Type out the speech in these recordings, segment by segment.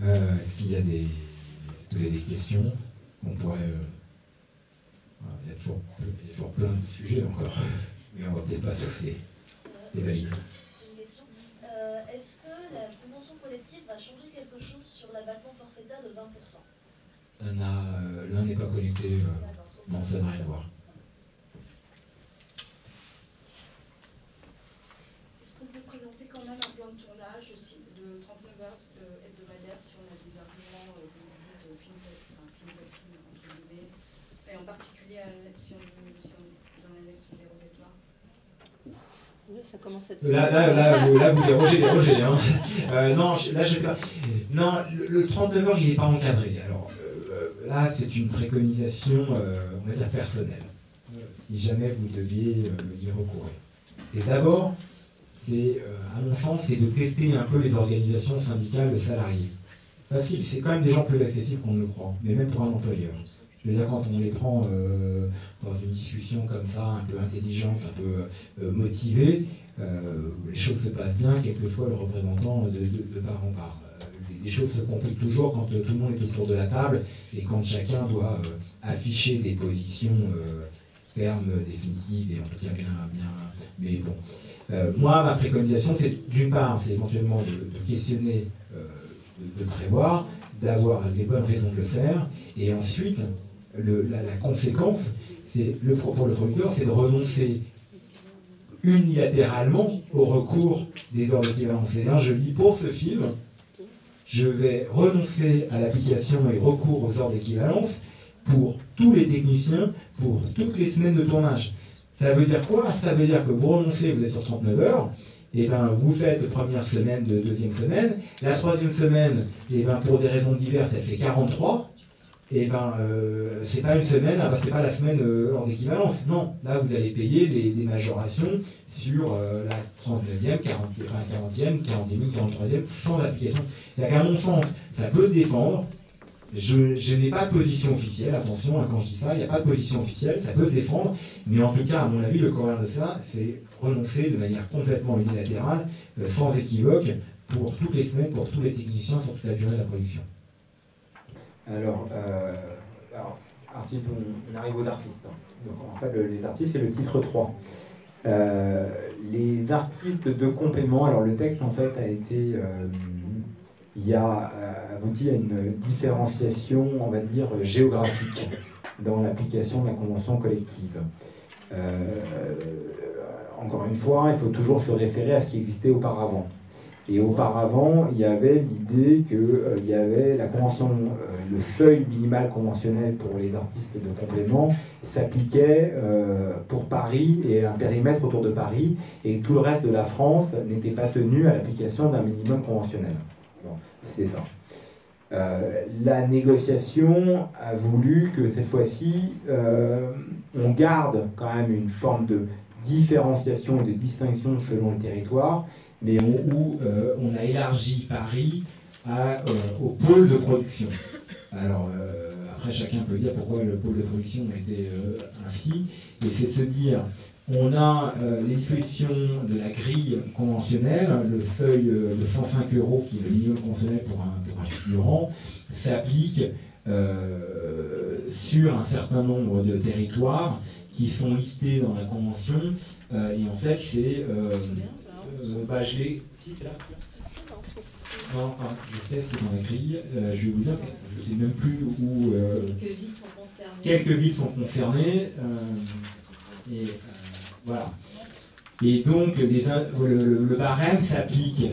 Est-ce qu'il y a des questions qu'on pourrait... voilà, il y a toujours plein de sujets encore, mais on va peut-être pas tous les valider. Une question. Est-ce que la convention collective va changer quelque chose sur l'abattement forfaitaire de 20%? L'un n'est pas connecté, non, ça n'a rien à voir. Est-ce qu'on peut présenter quand même un plan de tournage aussi de 39 heures hebdomadaires si on a des arguments de film facile, entre guillemets, et en particulier si on dans l'élection dérogatoire? Ça commence à être... Là, vous dérogez. Hein. Non, là, je vais pas... Non, le 39 heures, il n'est pas encadré. Alors, là, c'est une préconisation, on va dire, personnelle. Si jamais vous deviez y recourir. Et d'abord, à mon sens, c'est de tester un peu les organisations syndicales de salariés. Facile, c'est quand même des gens plus accessibles qu'on ne le croit, mais même pour un employeur. Je veux dire, quand on les prend dans une discussion comme ça, un peu intelligente, un peu motivée, les choses se passent bien, quel que soit le représentant de part en part. Les choses se compliquent toujours quand tout le monde est autour de la table et quand chacun doit afficher des positions fermes, définitives et en tout cas bien. Mais bon. Moi, ma préconisation, c'est d'une part, c'est éventuellement de questionner, de prévoir, d'avoir les bonnes raisons de le faire, et ensuite, la conséquence, pour le producteur, c'est de renoncer unilatéralement au recours des heures d'équivalence. C'est-à-dire, je dis, pour ce film, je vais renoncer à l'application et recours aux heures d'équivalence pour tous les techniciens, pour toutes les semaines de tournage. Ça veut dire quoi? Ça veut dire que vous renoncez, vous êtes sur 39 heures, et ben vous faites première semaine de deuxième semaine, la troisième semaine, et ben pour des raisons diverses, elle fait 43, et ben c'est pas une semaine, c'est pas la semaine en équivalence, non. Là vous allez payer des majorations sur la 39e, 40e, 41e, 43e, sans application. C'est-à-dire qu'à mon sens, ça peut se défendre. Je n'ai pas de position officielle, attention, quand je dis ça, il n'y a pas de position officielle, ça peut se défendre, mais en tout cas, à mon avis, le courant de ça, c'est renoncer de manière complètement unilatérale, sans équivoque, pour toutes les semaines, pour tous les techniciens, sur toute la durée de la production. Alors artistes, on arrive aux artistes. Donc, en fait, les artistes, c'est le titre 3. Les artistes de complément, alors le texte, en fait, a été... il a abouti à une différenciation, on va dire, géographique dans l'application de la convention collective. Encore une fois, il faut toujours se référer à ce qui existait auparavant. Et auparavant, il y avait l'idée qu'il y avait la convention, le seuil minimal conventionnel pour les artistes de complément s'appliquait pour Paris et un périmètre autour de Paris, et tout le reste de la France n'était pas tenu à l'application d'un minimum conventionnel. Bon, c'est ça. La négociation a voulu que cette fois-ci, on garde quand même une forme de différenciation et de distinction selon le territoire, mais où on a élargi Paris au pôle de production. Alors, après, chacun peut dire pourquoi le pôle de production a été ainsi, et c'est de se dire, on a l'expression de la grille conventionnelle, le seuil de 105 € qui est le minimum conventionnel pour un figurant, s'applique sur un certain nombre de territoires qui sont listés dans la convention, et en fait, c'est... je l'ai... Si, c'est là. Non, je sais, c'est dans la grille. Je vais vous dire, je ne sais même plus où... Quelques villes sont concernées. Et voilà. Et donc, le barème s'applique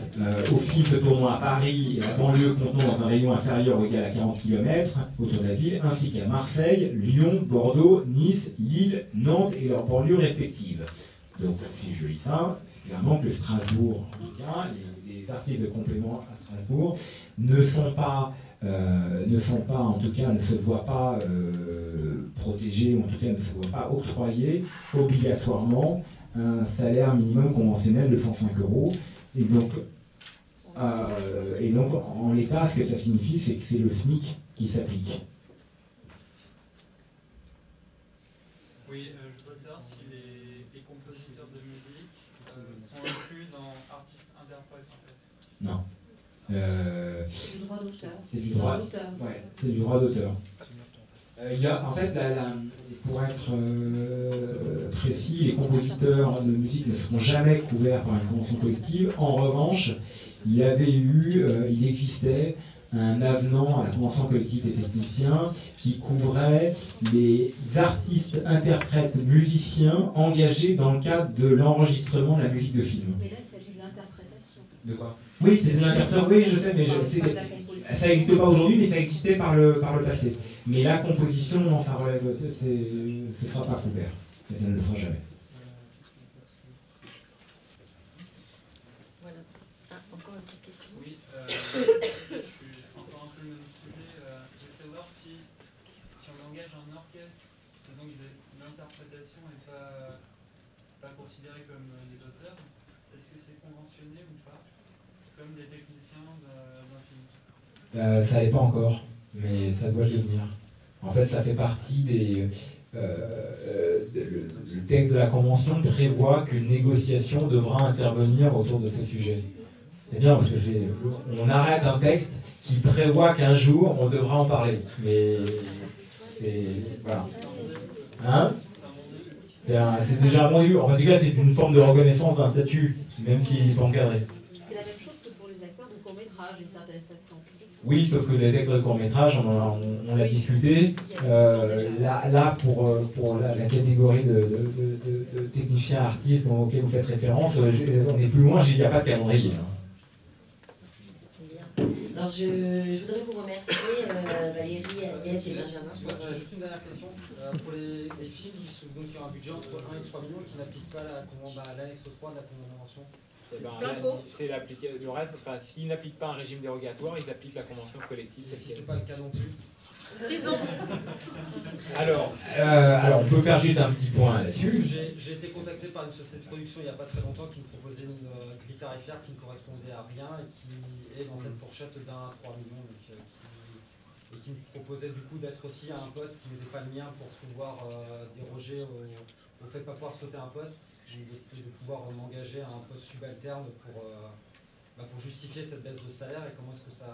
aux films se tournant à Paris et à la banlieue contenant dans un rayon inférieur ou égal à 40 km autour de la ville, ainsi qu'à Marseille, Lyon, Bordeaux, Nice, Lille, Nantes et leurs banlieues respectives. Donc, si je lis ça, c'est clairement que Strasbourg, en tout cas, les artistes de complément à Strasbourg ne sont pas, en tout cas, ne se voient pas protégés, ou en tout cas ne se voient pas octroyer obligatoirement un salaire minimum conventionnel de 105 €. Et donc, en l'état, ce que ça signifie, c'est que c'est le SMIC qui s'applique. Oui, je voudrais savoir si les compositeurs de musique sont inclus dans artistes interprètes, en fait. Non. C'est du droit d'auteur. C'est du droit d'auteur. Ouais, c'est du droit d'auteur. En fait, pour être précis, les compositeurs de musique ne seront jamais couverts par une convention collective. En revanche, il existait un avenant à la convention collective des techniciens qui couvrait les artistes, interprètes, musiciens engagés dans le cadre de l'enregistrement de la musique de film. Mais là, il s'agit de l'interprétation. De quoi? Oui, c'est de l'interprétation, oui, je sais, mais ça n'existe pas aujourd'hui, mais ça existait par le passé. Mais la composition, non, ça relève, ce ne sera pas couvert, mais ça ne le sera jamais. Voilà. Ah, encore une petite question. Oui, je suis encore un peu le même sujet. Je veux savoir si on engage un orchestre, c'est donc de l'interprétation et pas considéré comme les auteurs, est-ce que c'est conventionné ou pas, comme des techniciens d'un film? Ça n'est pas encore, mais ça doit le devenir. En fait, ça fait partie des... le texte de la Convention prévoit qu'une négociation devra intervenir autour de ce sujet. C'est bien parce que on arrête un texte qui prévoit qu'un jour on devra en parler. Mais voilà. Hein? C'est déjà un bon début. En tout cas, c'est une forme de reconnaissance d'un statut, même s'il n'est pas encadré. C'est la même chose que pour les acteurs de court-métrage, d'une certaine façon. Oui, sauf que les acteurs de court-métrage, on l'a discuté. Là, pour la catégorie de techniciens artistes auxquels vous faites référence, on est plus loin, il n'y a pas de calendrier. Alors je voudrais vous remercier Valérie, Agnès et Benjamin. Juste une dernière question. Pour les films qui ont un budget entre 1 et 3 millions et qui n'appliquent pas l'annexe 3 de la convention, le reste, s'ils n'appliquent pas un régime dérogatoire, ils appliquent la convention collective. Et si ce n'est pas le cas non plus? Prison. Alors, on peut faire juste un petit point là-dessus. J'ai été contacté par une société de production il n'y a pas très longtemps qui me proposait une grille tarifaire qui ne correspondait à rien et qui est dans cette fourchette d'1 à 3 millions. Et qui me proposait du coup d'être aussi à un poste qui n'était pas le mien pour pouvoir déroger au fait de ne pas pouvoir sauter un poste, de pouvoir m'engager à un poste subalterne pour justifier cette baisse de salaire et comment est-ce que ça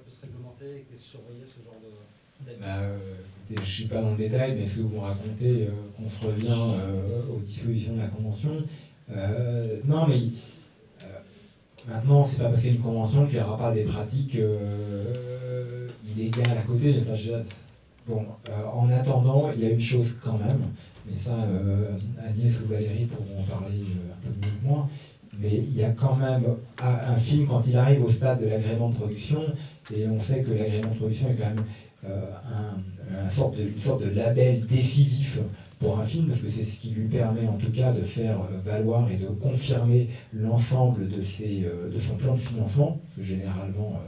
peut se réglementer et surveiller ce genre d'aide. Je ne suis pas dans le détail, mais ce que vous me racontez contrevient aux dispositions de la Convention. Non, mais maintenant, c'est pas parce qu'il y a une convention qu'il n'y aura pas des pratiques illégales à côté. En attendant, il y a une chose quand même, mais ça, Agnès ou Valérie pourront en parler un peu mieux que moi, mais il y a quand même un film, quand il arrive au stade de l'agrément de production, et on sait que l'agrément de production est quand même une sorte de label décisif pour un film, parce que c'est ce qui lui permet en tout cas de faire valoir et de confirmer l'ensemble de son plan de financement, que généralement,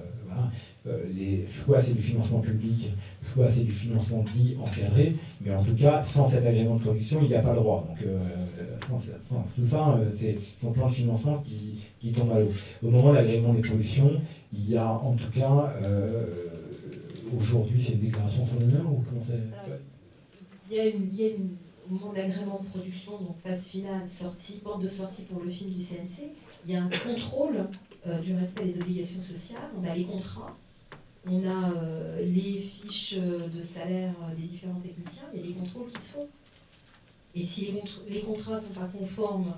soit c'est du financement public, soit c'est du financement dit encadré, mais en tout cas, sans cet agrément de production, il n'y a pas le droit. Donc, tout ça, c'est son plan de financement qui tombe à l'eau. Au moment de l'agrément des productions, il y a en tout cas, aujourd'hui, c'est une déclaration sur l'honneur ou comment c'est? Il y a au moment de l'agrément de production, donc phase finale, porte de sortie pour le film du CNC, il y a un contrôle du respect des obligations sociales. On a les contrats, on a les fiches de salaire des différents techniciens, il y a des contrôles qui se font. Et si les contrats ne sont pas conformes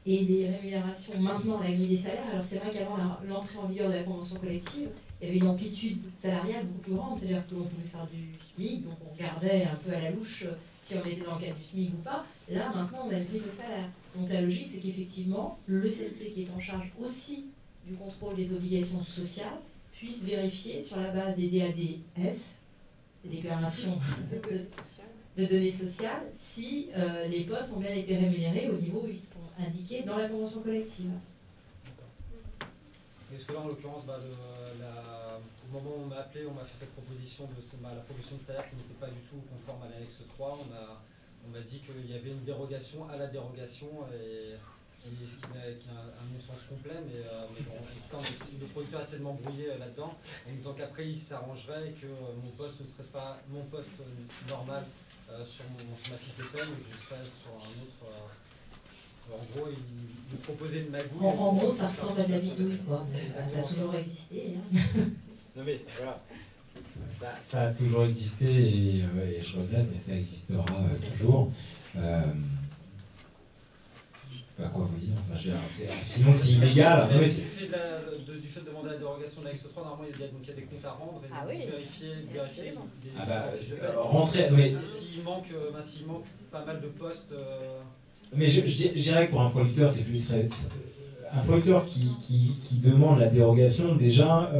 et les rémunérations maintenant à la grille des salaires, alors c'est vrai qu'avant l'entrée en vigueur de la convention collective, il y avait une amplitude salariale beaucoup plus grande, c'est-à-dire qu'on pouvait faire du SMIC, donc on regardait un peu à la louche si on était dans le cadre du SMIC ou pas. Là, maintenant, on a une grille de salaire. Donc la logique, c'est qu'effectivement, le CNC qui est en charge aussi du contrôle des obligations sociales puisse vérifier sur la base des DADS, des déclarations de données sociales, si les postes ont bien été rémunérés au niveau où ils sont indiqués dans la convention collective. Parce que là, en l'occurrence, au moment où on m'a appelé, on m'a fait cette proposition la proposition de salaire qui n'était pas du tout conforme à l'annexe 3. On m'a dit qu'il y avait une dérogation à la dérogation, et ce qui est un non-sens complet, mais bon, en tout cas, le producteur essaie de m'embrouiller là-dedans, en me disant qu'après, il s'arrangerait et que mon poste ne serait pas mon poste normal sur ma fiche de paie, mais que je serais sur un autre... En gros, il proposait une magouille. En gros, ça ressemble à de la bidouille, quoi. Ça a toujours existé. Hein. Non mais voilà, ça a toujours existé et je regrette, mais ça existera toujours. Je sais pas quoi vous dire, enfin, sinon c'est illégal. Du fait de demander la dérogation de l'annexe 3, normalement il y a des comptes à rendre et Ah oui. vérifier Ah bah, rentrer, mais... S'il manque pas mal de postes... Mais je dirais que pour un producteur, c'est plus... Un producteur qui demande la dérogation, déjà,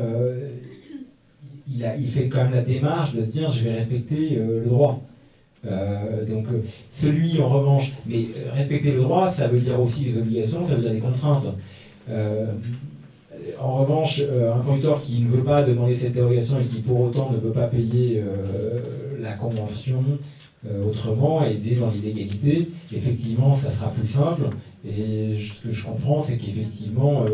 il fait quand même la démarche de se dire je vais respecter le droit. Donc celui en revanche, mais respecter le droit, ça veut dire aussi les obligations, ça veut dire les contraintes. En revanche, un producteur qui ne veut pas demander cette dérogation et qui pour autant ne veut pas payer la convention autrement et aider dans l'illégalité, effectivement ça sera plus simple. Et ce que je comprends, c'est qu'effectivement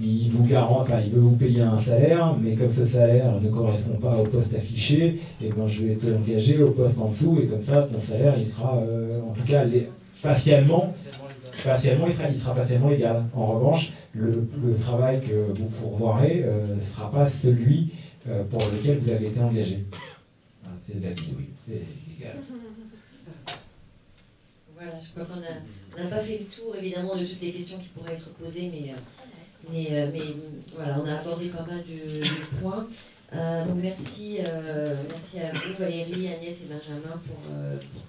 il veut vous payer un salaire, mais comme ce salaire ne correspond pas au poste affiché, et ben je vais te l'engager au poste en dessous, et comme ça, ton salaire, il sera, en tout cas, facialement, il sera facialement légal. En revanche, le travail que vous pourvoirez ne sera pas celui pour lequel vous avez été engagé. C'est de la bidouille, c'est légal. Voilà, je crois qu'on n'a pas fait le tour, évidemment, de toutes les questions qui pourraient être posées, mais voilà, on a abordé pas mal de points. Donc merci à vous, Valérie, Agnès et Benjamin, pour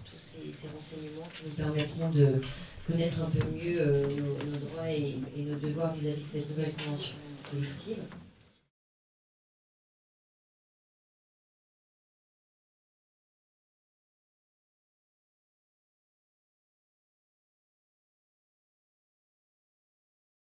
tous ces renseignements qui nous permettront de connaître un peu mieux nos droits et nos devoirs vis-à-vis de cette nouvelle convention collective.